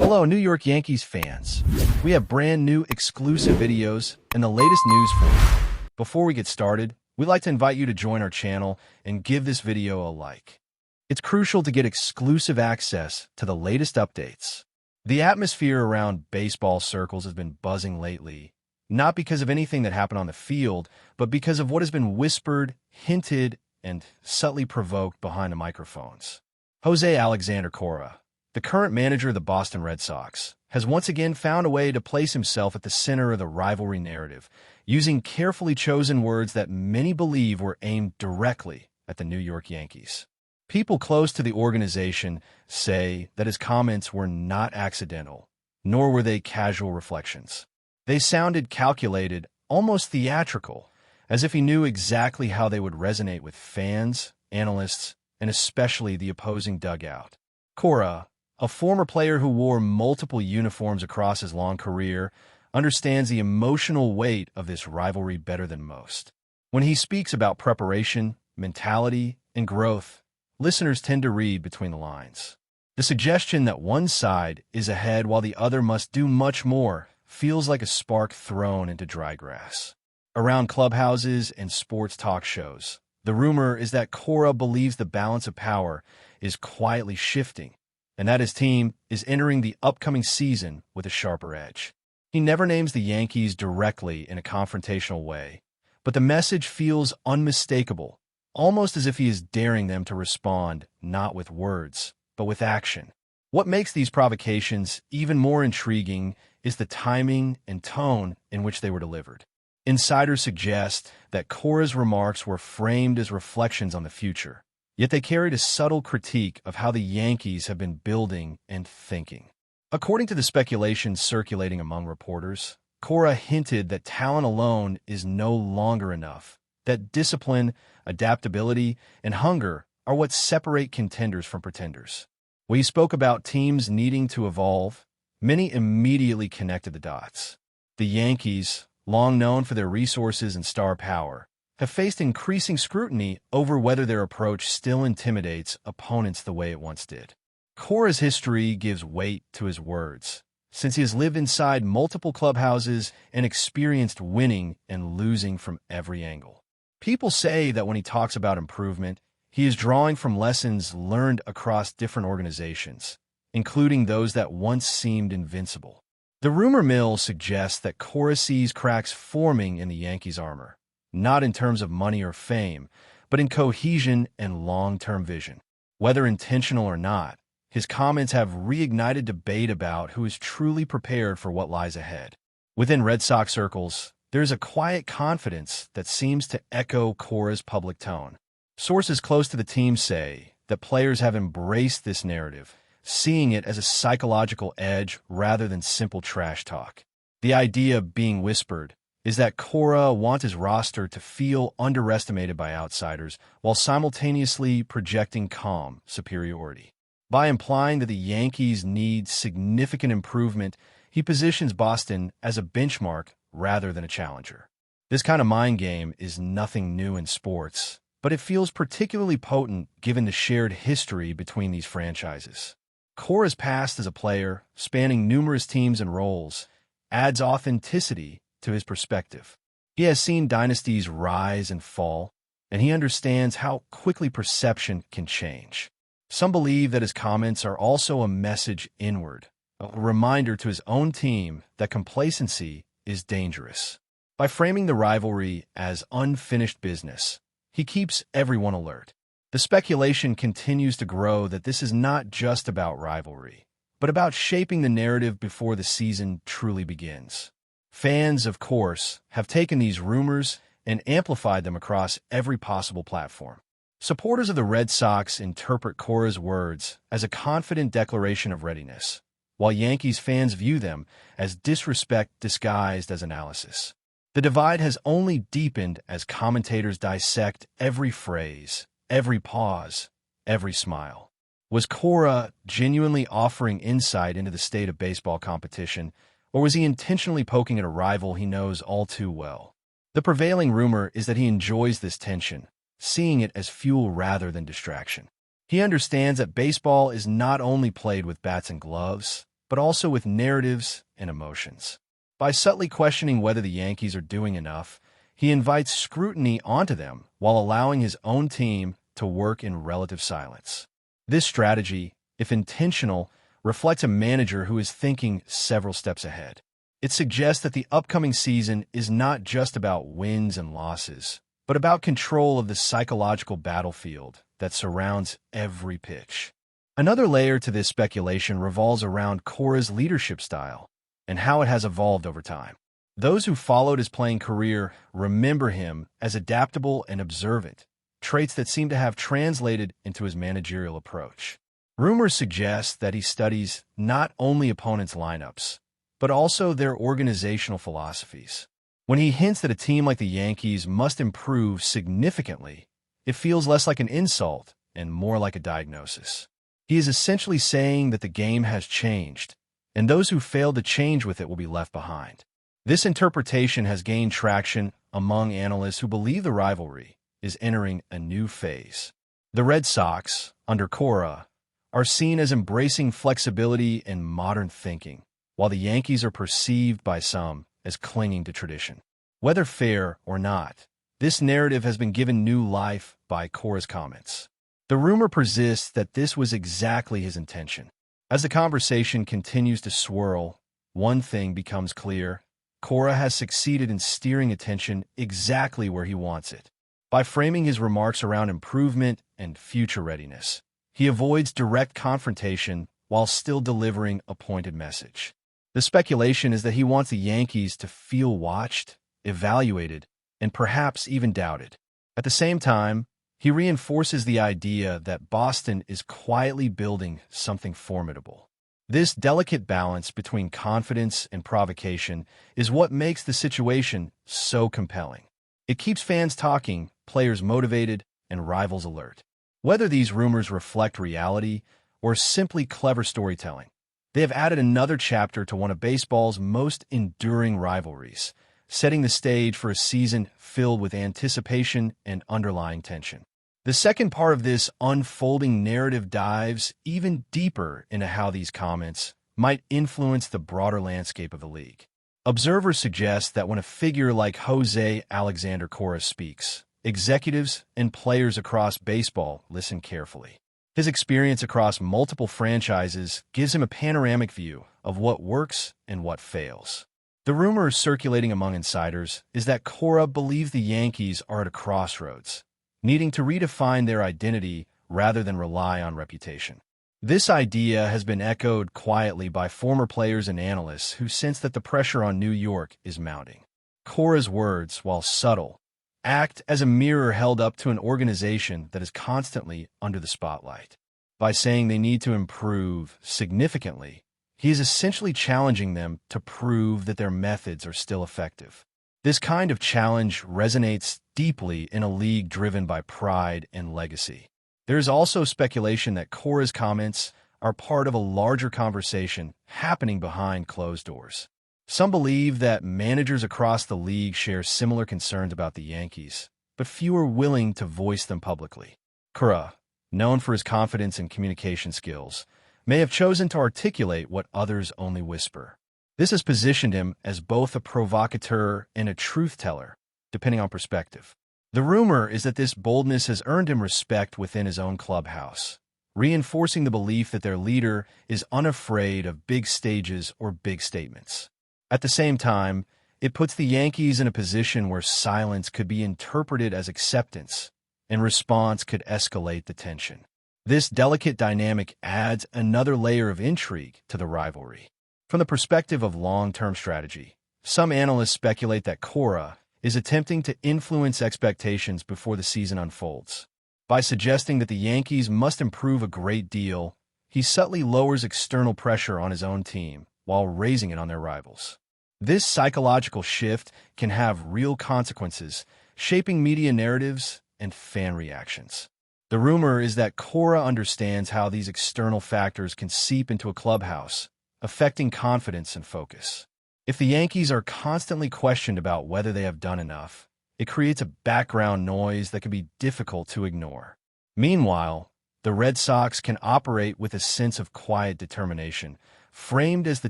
Hello, New York Yankees fans. We have brand new exclusive videos and the latest news for you. Before we get started, we'd like to invite you to join our channel and give this video a like. It's crucial to get exclusive access to the latest updates. The atmosphere around baseball circles has been buzzing lately, not because of anything that happened on the field, but because of what has been whispered, hinted, and subtly provoked behind the microphones. Jose Alexander Cora, the current manager of the Boston Red Sox, has once again found a way to place himself at the center of the rivalry narrative, using carefully chosen words that many believe were aimed directly at the New York Yankees. People close to the organization say that his comments were not accidental, nor were they casual reflections. They sounded calculated, almost theatrical, as if he knew exactly how they would resonate with fans, analysts, and especially the opposing dugout. Cora, a former player who wore multiple uniforms across his long career, understands the emotional weight of this rivalry better than most. When he speaks about preparation, mentality, and growth, listeners tend to read between the lines. The suggestion that one side is ahead while the other must do much more feels like a spark thrown into dry grass. Around clubhouses and sports talk shows, the rumor is that Cora believes the balance of power is quietly shifting, and that his team is entering the upcoming season with a sharper edge. He never names the Yankees directly in a confrontational way, but the message feels unmistakable, almost as if he is daring them to respond not with words, but with action. What makes these provocations even more intriguing is the timing and tone in which they were delivered. Insiders suggest that Cora's remarks were framed as reflections on the future, yet they carried a subtle critique of how the Yankees have been building and thinking. According to the speculation circulating among reporters, Cora hinted that talent alone is no longer enough, that discipline, adaptability, and hunger are what separate contenders from pretenders. When he spoke about teams needing to evolve, many immediately connected the dots. The Yankees, long known for their resources and star power, have faced increasing scrutiny over whether their approach still intimidates opponents the way it once did. Cora's history gives weight to his words, since he has lived inside multiple clubhouses and experienced winning and losing from every angle. People say that when he talks about improvement, he is drawing from lessons learned across different organizations, including those that once seemed invincible. The rumor mill suggests that Cora sees cracks forming in the Yankees' armor, not in terms of money or fame, but in cohesion and long-term vision. Whether intentional or not, his comments have reignited debate about who is truly prepared for what lies ahead. Within Red Sox circles, there is a quiet confidence that seems to echo Cora's public tone. Sources close to the team say that players have embraced this narrative, seeing it as a psychological edge rather than simple trash talk. The idea being whispered is that Cora wants his roster to feel underestimated by outsiders while simultaneously projecting calm superiority. By implying that the Yankees need significant improvement, he positions Boston as a benchmark rather than a challenger. This kind of mind game is nothing new in sports, but it feels particularly potent given the shared history between these franchises. Cora's past as a player, spanning numerous teams and roles, adds authenticity to his perspective. He has seen dynasties rise and fall, and he understands how quickly perception can change. Some believe that his comments are also a message inward, a reminder to his own team that complacency is dangerous. By framing the rivalry as unfinished business, he keeps everyone alert. The speculation continues to grow that this is not just about rivalry, but about shaping the narrative before the season truly begins. Fans, of course, have taken these rumors and amplified them across every possible platform. Supporters of the Red Sox interpret Cora's words as a confident declaration of readiness, while Yankees fans view them as disrespect disguised as analysis. The divide has only deepened as commentators dissect every phrase, every pause, every smile. Was Cora genuinely offering insight into the state of baseball competition, or was he intentionally poking at a rival he knows all too well? The prevailing rumor is that he enjoys this tension, seeing it as fuel rather than distraction. He understands that baseball is not only played with bats and gloves, but also with narratives and emotions. By subtly questioning whether the Yankees are doing enough, he invites scrutiny onto them while allowing his own team to work in relative silence. This strategy, if intentional, reflects a manager who is thinking several steps ahead. It suggests that the upcoming season is not just about wins and losses, but about control of the psychological battlefield that surrounds every pitch. Another layer to this speculation revolves around Cora's leadership style and how it has evolved over time. Those who followed his playing career remember him as adaptable and observant, traits that seem to have translated into his managerial approach. Rumors suggest that he studies not only opponents' lineups, but also their organizational philosophies. When he hints that a team like the Yankees must improve significantly, it feels less like an insult and more like a diagnosis. He is essentially saying that the game has changed, and those who fail to change with it will be left behind. This interpretation has gained traction among analysts who believe the rivalry is entering a new phase. The Red Sox, under Cora, are seen as embracing flexibility and modern thinking, while the Yankees are perceived by some as clinging to tradition. Whether fair or not, this narrative has been given new life by Cora's comments. The rumor persists that this was exactly his intention. As the conversation continues to swirl, one thing becomes clear: Cora has succeeded in steering attention exactly where he wants it. By framing his remarks around improvement and future readiness, he avoids direct confrontation while still delivering a pointed message. The speculation is that he wants the Yankees to feel watched, evaluated, and perhaps even doubted. At the same time, he reinforces the idea that Boston is quietly building something formidable. This delicate balance between confidence and provocation is what makes the situation so compelling. It keeps fans talking, players motivated, and rivals alert. Whether these rumors reflect reality or simply clever storytelling, they have added another chapter to one of baseball's most enduring rivalries, setting the stage for a season filled with anticipation and underlying tension. The second part of this unfolding narrative dives even deeper into how these comments might influence the broader landscape of the league. Observers suggest that when a figure like Jose Alexander Cora speaks, executives and players across baseball listen carefully. His experience across multiple franchises gives him a panoramic view of what works and what fails. The rumor circulating among insiders is that Cora believes the Yankees are at a crossroads, needing to redefine their identity rather than rely on reputation. This idea has been echoed quietly by former players and analysts who sense that the pressure on New York is mounting. Cora's words, while subtle, act as a mirror held up to an organization that is constantly under the spotlight. By saying they need to improve significantly, he is essentially challenging them to prove that their methods are still effective. This kind of challenge resonates deeply in a league driven by pride and legacy. There is also speculation that Cora's comments are part of a larger conversation happening behind closed doors. Some believe that managers across the league share similar concerns about the Yankees, but few are willing to voice them publicly. Cora, known for his confidence and communication skills, may have chosen to articulate what others only whisper. This has positioned him as both a provocateur and a truth-teller, depending on perspective. The rumor is that this boldness has earned him respect within his own clubhouse, reinforcing the belief that their leader is unafraid of big stages or big statements. At the same time, it puts the Yankees in a position where silence could be interpreted as acceptance, and response could escalate the tension. This delicate dynamic adds another layer of intrigue to the rivalry. From the perspective of long-term strategy, some analysts speculate that Cora is attempting to influence expectations before the season unfolds. By suggesting that the Yankees must improve a great deal, he subtly lowers external pressure on his own team while raising it on their rivals. This psychological shift can have real consequences, shaping media narratives and fan reactions. The rumor is that Cora understands how these external factors can seep into a clubhouse, affecting confidence and focus. If the Yankees are constantly questioned about whether they have done enough, it creates a background noise that can be difficult to ignore. Meanwhile, the Red Sox can operate with a sense of quiet determination, framed as the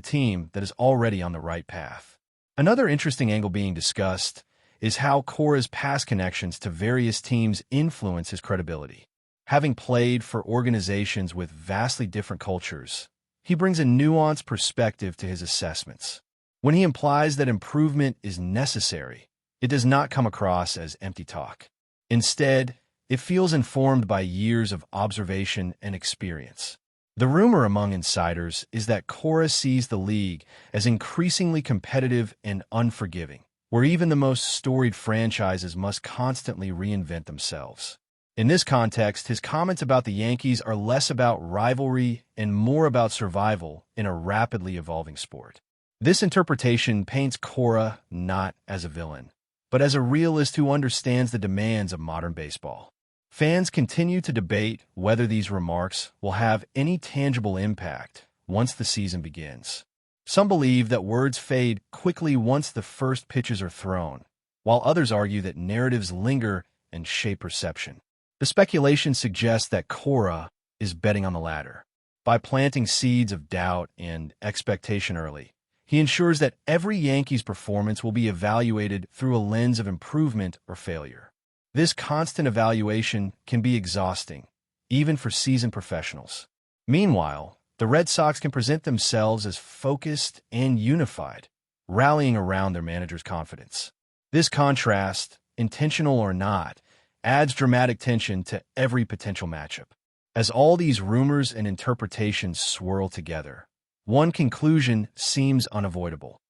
team that is already on the right path. Another interesting angle being discussed is how Cora's past connections to various teams influence his credibility. Having played for organizations with vastly different cultures, he brings a nuanced perspective to his assessments. When he implies that improvement is necessary, it does not come across as empty talk. Instead, it feels informed by years of observation and experience. The rumor among insiders is that Cora sees the league as increasingly competitive and unforgiving, where even the most storied franchises must constantly reinvent themselves. In this context, his comments about the Yankees are less about rivalry and more about survival in a rapidly evolving sport. This interpretation paints Cora not as a villain, but as a realist who understands the demands of modern baseball. Fans continue to debate whether these remarks will have any tangible impact once the season begins. Some believe that words fade quickly once the first pitches are thrown, while others argue that narratives linger and shape perception. The speculation suggests that Cora is betting on the latter. By planting seeds of doubt and expectation early, he ensures that every Yankees performance will be evaluated through a lens of improvement or failure. This constant evaluation can be exhausting, even for seasoned professionals. Meanwhile, the Red Sox can present themselves as focused and unified, rallying around their manager's confidence. This contrast, intentional or not, adds dramatic tension to every potential matchup. As all these rumors and interpretations swirl together, one conclusion seems unavoidable.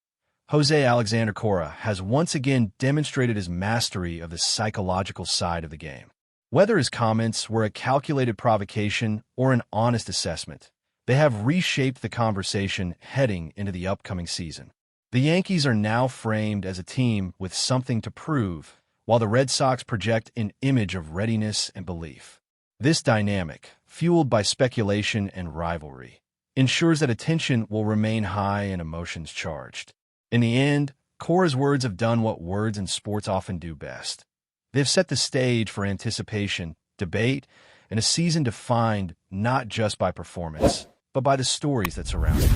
Jose Alexander Cora has once again demonstrated his mastery of the psychological side of the game. Whether his comments were a calculated provocation or an honest assessment, they have reshaped the conversation heading into the upcoming season. The Yankees are now framed as a team with something to prove, while the Red Sox project an image of readiness and belief. This dynamic, fueled by speculation and rivalry, ensures that attention will remain high and emotions charged. In the end, Cora's words have done what words in sports often do best. They've set the stage for anticipation, debate, and a season defined not just by performance, but by the stories that surround it.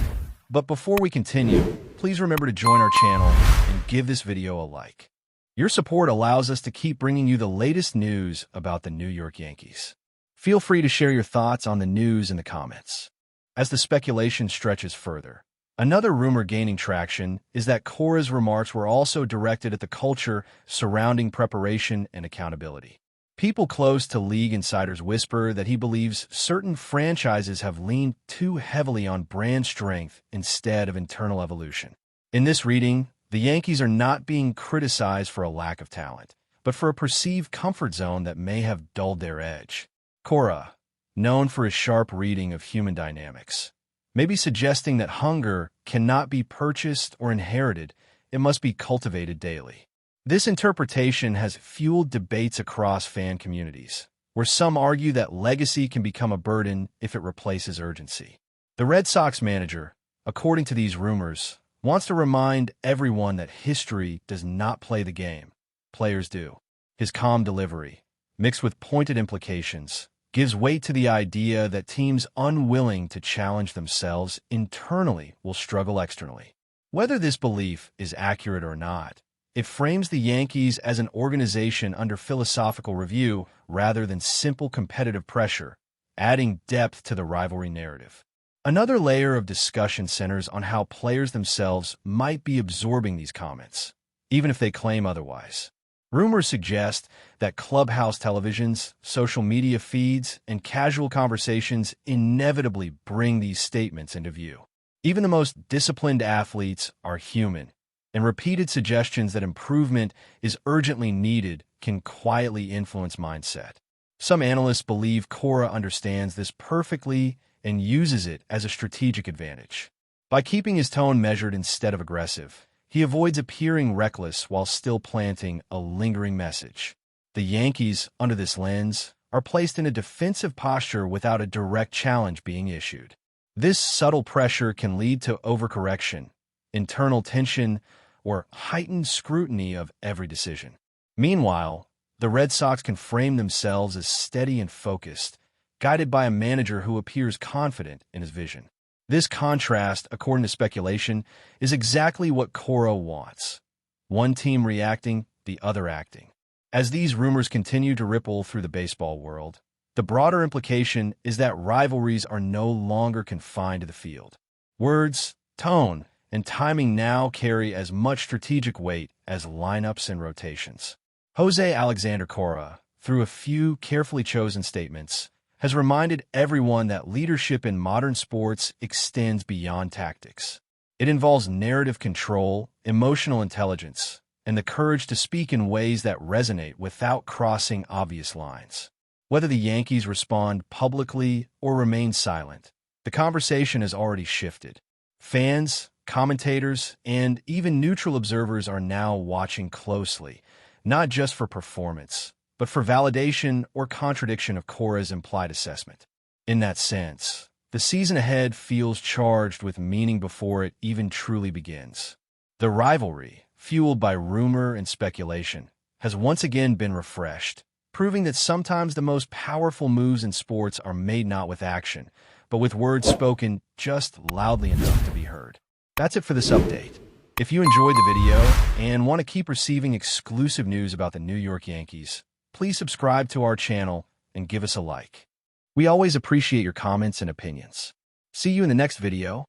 But before we continue, please remember to join our channel and give this video a like. Your support allows us to keep bringing you the latest news about the New York Yankees. Feel free to share your thoughts on the news in the comments. As the speculation stretches further, another rumor gaining traction is that Cora's remarks were also directed at the culture surrounding preparation and accountability. People close to league insiders whisper that he believes certain franchises have leaned too heavily on brand strength instead of internal evolution. In this reading, the Yankees are not being criticized for a lack of talent, but for a perceived comfort zone that may have dulled their edge. Cora, known for his sharp reading of human dynamics, may be suggesting that hunger cannot be purchased or inherited, it must be cultivated daily. This interpretation has fueled debates across fan communities, where some argue that legacy can become a burden if it replaces urgency. The Red Sox manager, according to these rumors, wants to remind everyone that history does not play the game. Players do. His calm delivery, mixed with pointed implications, gives weight to the idea that teams unwilling to challenge themselves internally will struggle externally. Whether this belief is accurate or not, it frames the Yankees as an organization under philosophical review rather than simple competitive pressure, adding depth to the rivalry narrative. Another layer of discussion centers on how players themselves might be absorbing these comments, even if they claim otherwise. Rumors suggest that clubhouse televisions, social media feeds, and casual conversations inevitably bring these statements into view. Even the most disciplined athletes are human, and repeated suggestions that improvement is urgently needed can quietly influence mindset. Some analysts believe Cora understands this perfectly and uses it as a strategic advantage. By keeping his tone measured instead of aggressive, he avoids appearing reckless while still planting a lingering message. The Yankees, under this lens, are placed in a defensive posture without a direct challenge being issued. This subtle pressure can lead to overcorrection, internal tension, or heightened scrutiny of every decision. Meanwhile, the Red Sox can frame themselves as steady and focused, guided by a manager who appears confident in his vision. This contrast, according to speculation, is exactly what Cora wants. One team reacting, the other acting. As these rumors continue to ripple through the baseball world, the broader implication is that rivalries are no longer confined to the field. Words, tone, and timing now carry as much strategic weight as lineups and rotations. Jose Alexander Cora, through a few carefully chosen statements, has reminded everyone that leadership in modern sports extends beyond tactics. It involves narrative control, emotional intelligence, and the courage to speak in ways that resonate without crossing obvious lines. Whether the Yankees respond publicly or remain silent, the conversation has already shifted. Fans, commentators, and even neutral observers are now watching closely, not just for performance, but for validation or contradiction of Cora's implied assessment. In that sense, the season ahead feels charged with meaning before it even truly begins. The rivalry, fueled by rumor and speculation, has once again been refreshed, proving that sometimes the most powerful moves in sports are made not with action, but with words spoken just loudly enough to be heard. That's it for this update. If you enjoyed the video and want to keep receiving exclusive news about the New York Yankees, please subscribe to our channel and give us a like. We always appreciate your comments and opinions. See you in the next video.